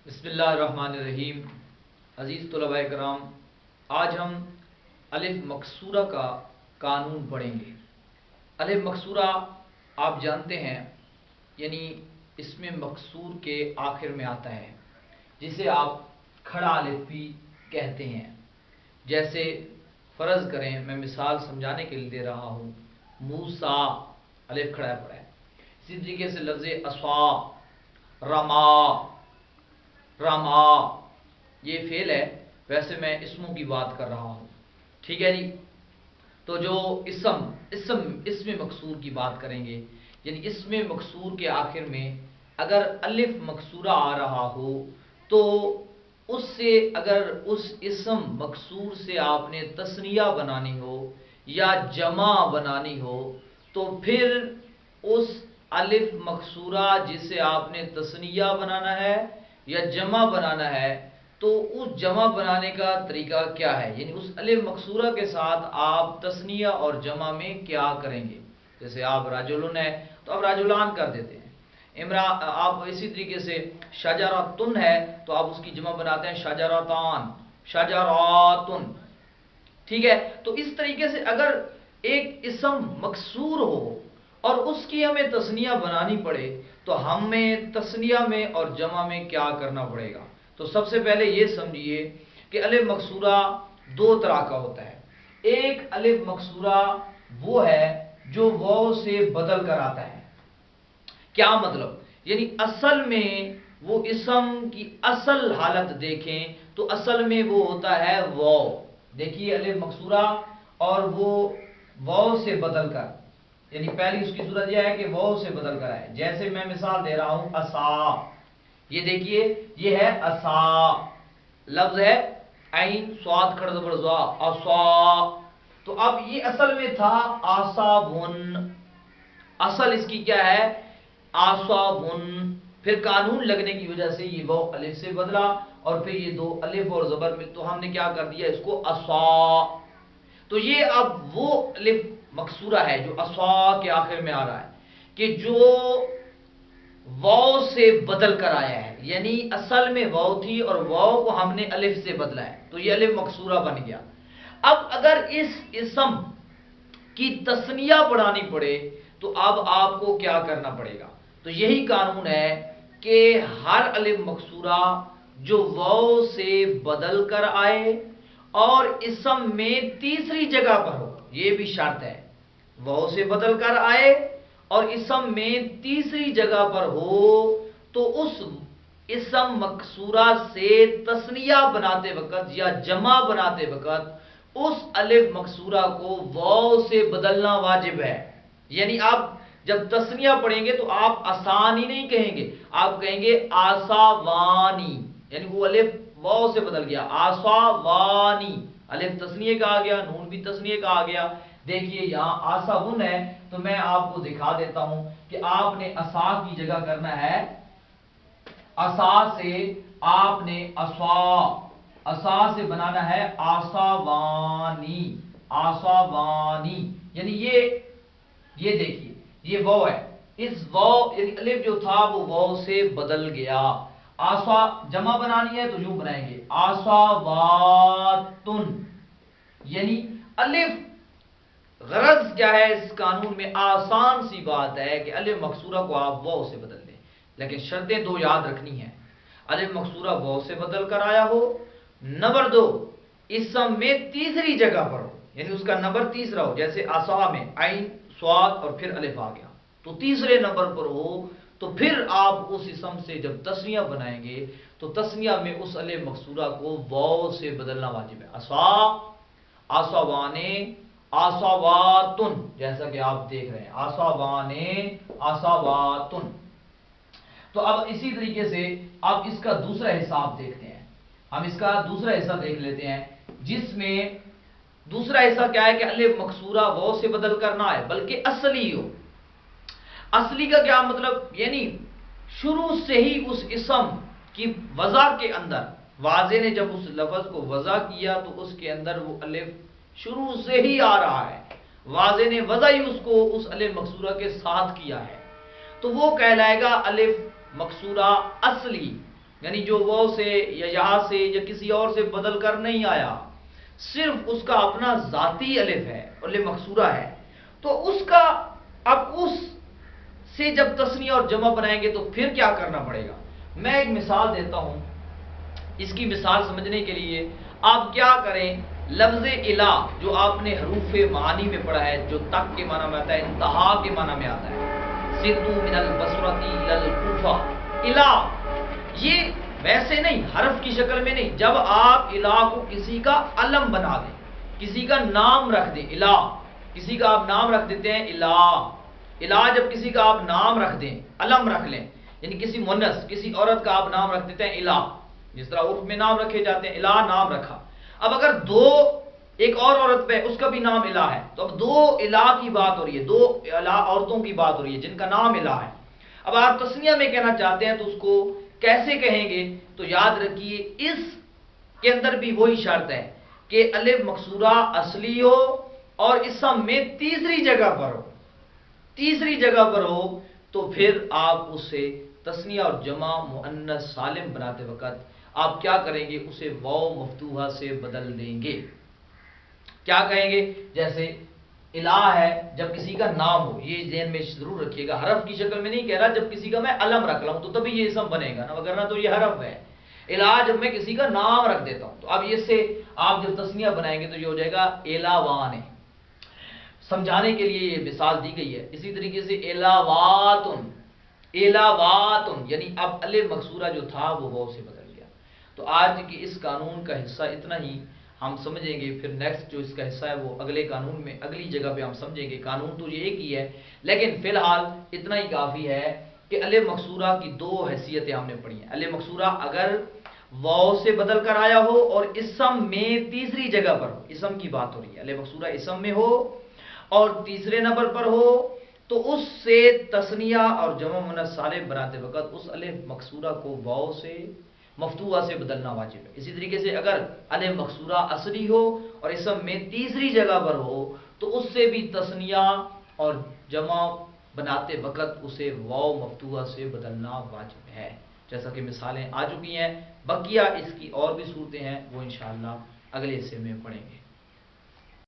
बिस्मिल्लाहिर्रहमानिर्रहीम। अज़ीज़ तलबा कराम, आज हम अलिफ मकसूरा का कानून पढ़ेंगे। अलिफ मकसूरा आप जानते हैं, यानी इसमें मकसूर के आखिर में आता है, जिसे आप खड़ा अलिफ भी कहते हैं। जैसे फ़र्ज़ करें, मैं मिसाल समझाने के लिए दे रहा हूँ, मूसा अलिफ खड़ा पड़ा है। इसी तरीके से लफ्ज़ अस्वा, रमा, रमा ये फेल है, वैसे मैं इसमों की बात कर रहा हूँ, ठीक है जी। तो जो इसमें मकसूर की बात करेंगे, यानी इसमें मकसूर के आखिर में अगर अलिफ मकसूरा आ रहा हो तो उससे अगर उस इसम मकसूर से आपने तस्निया बनानी हो या जमा बनानी हो, तो फिर उस अलिफ मकसूरा जिसे आपने तस्निया बनाना है या जमा बनाना है, तो उस जमा बनाने का तरीका क्या है, यानी उस अलिफ मकसूरा के साथ आप तस्निया और जमा में क्या करेंगे। जैसे आप राजुलन है तो आप राजुलान कर देते हैं। इमरा आप इसी तरीके से शजरातुन है तो आप उसकी जमा बनाते हैं शजरातान, शजरातुन, ठीक है। तो इस तरीके से अगर एक इसम मकसूर हो और उसकी हमें तस्निया बनानी पड़े तो हमें तस्निया में और जमा में क्या करना पड़ेगा। तो सबसे पहले ये समझिए कि अलिफ मकसूरा दो तरह का होता है। एक अलिफ मकसूरा वो है जो वाव से बदल कर आता है। क्या मतलब, यानी असल में वो इसम की असल हालत देखें तो असल में वो होता है वाव। देखिए अलिफ मकसूरा और वो वाव से बदल कर, यानी पहली उसकी सूरत यह है कि वाव से बदल कर आए। जैसे मैं मिसाल दे रहा हूं असा, ये देखिए ये है असा, लफ्ज है ऐन स्वाद खड़ ज़बर ज़ा, असा। तो अब ये असल में था आसाबुन, असल इसकी क्या है आसाबुन। फिर कानून लगने की वजह से ये वाव अलिफ से बदला और फिर ये दो अलिफ और ज़बर में तो हमने क्या कर दिया इसको असा। तो ये अब वो अलिफ मकसूरा है जो अस्वा के आखिर में आ रहा है, कि जो वाव से बदल कर आया है, यानी असल में वाव थी और वाव को हमने अलिफ से बदला है, तो ये अलिफ मकसूरा बन गया। अब अगर इस इसम की तस्निया बढ़ानी पड़े तो अब आपको क्या करना पड़ेगा। तो यही कानून है कि हर अलिफ मकसूरा जो वाव से बदल कर आए और इसम में तीसरी जगह पर हो, यह भी शर्त है, वाव से बदल कर आए और इसम में तीसरी जगह पर हो, तो उस इसम मकसूरा से तस्निया बनाते वक्त या जमा बनाते वक्त उस अलिफ मकसूरा को वाव से बदलना वाजिब है। यानी आप जब तस्निया पढ़ेंगे तो आप आसानी नहीं कहेंगे, आप कहेंगे आसावानी, यानी वो अलिफ वाव से बदल गया, आसावानी, अलिफ तस्निये का आ गया, नून भी तस्निये का आ गया। देखिए यहां आसाबुन है तो मैं आपको दिखा देता हूं कि आपने असा की जगह करना है, असा से आपने अस्वा, असा से बनाना है आसावानी, आसावानी, यानी ये देखिए ये वाव है, इस वाव यानी अलिफ जो था वो वाव से बदल गया। आसा जमा बनानी है तो यूं बनाएंगे आसावातुन, यानी अलिफ गरज क्या है इस कानून में, आसान सी बात है कि अलिफ मकसूरा को आप वाव से बदल दें, लेकिन शर्तें दो याद रखनी है। अलिफ मकसूरा वाव से बदल कर आया हो, नंबर दो इसम में तीसरी जगह पर हो, यानी उसका नंबर तीसरा हो, जैसे आसा में आइन स्वाद और फिर अलिफ आ गया तो तीसरे नंबर पर हो, तो फिर आप उस इसम से जब तस्निया बनाएंगे तो तस्निया में उस अलिफ मकसूरा को वाव से बदलना वाजिब है। असा, आसावाने, आसावातुन, जैसा कि आप देख रहे हैं आसावाने, आसावातुन। तो अब इसी तरीके से आप इसका दूसरा हिस्सा आप देखते हैं, हम इसका दूसरा हिस्सा देख लेते हैं, जिसमें दूसरा हिस्सा क्या है कि अलिफ मकसूरा वाव से बदल कर ना आए बल्कि असली हो। असली का क्या मतलब, यानी शुरू से ही उस इसम की वज़ा के अंदर, वाज़े ने जब उस लफ्ज़ को वज़ा किया तो उसके अंदर वो अलिफ शुरू से ही आ रहा है, वाज़े ने वज़ा ही उसको उस अलिफ मकसूरा के साथ किया है, तो वो कहलाएगा अलिफ मकसूरा असली। یعنی جو وہ سے یا یہاں سے یا کسی اور سے بدل کر نہیں آیا، صرف اس کا اپنا ذاتی الف ہے، الف مقصورہ ہے، تو اس کا اب اس سے جب تثنیہ اور جمع بنائیں گے تو پھر کیا کرنا پڑے گا؟ میں ایک مثال دیتا ہوں، اس کی مثال سمجھنے کے لیے آپ کیا کریں، لفظ الہ جو آپ نے حروف معانی میں پڑھا ہے، جو تک کے معنی میں آتا ہے، انتہا کے معنی میں آتا ہے، سدو من البصرتی الی الکوفہ، الہ، یہ ویسے نہیں، حرف کی شکل میں نہیں، جب آپ الہ کو کسی کا علم بنا دیں، کسی کا نام رکھ دیں، الہ، کسی کا آپ نام رکھ دیتے ہیں الہ، الہ جب کسی کا آپ نام رکھ دیں، علم رکھ لیں، یعنی کسی مونس، کسی عورت کا آپ نام رکھ دیتے ہیں الہ، جس طرح عرف میں نام رکھے جاتے ہیں، الہ نام رکھا، اب اگر دو ایک اور عورت پہ اس کا بھی نام الہ ہے، تو اب دو الہ کی بات ہو رہی ہے، دو الہ عورتوں کی بات ہو رہی ہے جن کا نام الہ ہے، اب آپ تسنیہ میں کہنا چاہتے ہیں تو اس کو کیسے کہیں گے؟ تو یاد رکھیے اس کے اندر بھی وہی شرط ہے کہ الف مقصورہ اصلی ہو اور اسم میں تیسری جگہ پر ہو، تیسری جگہ پر ہو، تو پھر آپ اسے تثنیہ اور جمع مؤنث سالم بناتے وقت آپ کیا کریں گے؟ اسے واو مفتوحہ سے بدل دیں گے۔ کیا کہیں گے؟ جیسے الہ ہے، جب کسی کا نام ہو، یہ ذہن میں ضرور رکھیے گا، حرف کی شکل میں نہیں کہہ رہا، جب کسی کا میں علم رکھ رہا ہوں تو تبھی یہ اسم بنے گا نا، وگرنہ تو یہ حرف ہے۔ الہ جب میں کسی کا نام رکھ دیتا ہوں، تو اب یہ سے آپ جب تسنیہ بنائیں گے تو یہ ہو جائے گا الہوان ہے، سمجھانے کے لیے یہ مثال دی گئی ہے۔ اسی طریقے سے الہواتن، الہواتن، یعنی اب الف مقصورہ جو تھا وہ واو سے بدل گیا۔ تو آج کی اس قانون کا حصہ اتنا ہی ہم سمجھیں گے، پھر نیکسٹ جو اس کا حصہ ہے وہ اگلے قانون میں اگلی جگہ پہ ہم سمجھیں گے۔ قانون تو یہ ایک ہی ہے، لیکن فی الحال اتنا ہی کافی ہے کہ الف مقصورہ کی دو حیثیتیں ہم نے پڑھی ہیں۔ الف مقصورہ اگر واو سے بدل کر آیا ہو اور اسم میں تیسری جگہ پر ہو، اسم کی بات ہو رہی ہے، الف مقصورہ اسم میں ہو اور تیسرے نمبر پر ہو، تو اس سے تثنیہ اور جمع مؤنث سالم بناتے وقت اس الف مقصورہ کو واو سے مفتوحہ سے بدلنا واجب ہے۔ اسی طریقے سے اگر الف مقصورہ اصلی ہو اور اسم میں تیسری جگہ پر ہو تو اس سے بھی تثنیہ اور جمع بناتے وقت اسے واو مفتوحہ سے بدلنا واجب ہے، جیسا کہ مثالیں آ چکی ہیں۔ بقیہ اس کی اور بھی صورتیں ہیں، وہ انشاءاللہ اگلے حصے میں پڑھیں گے۔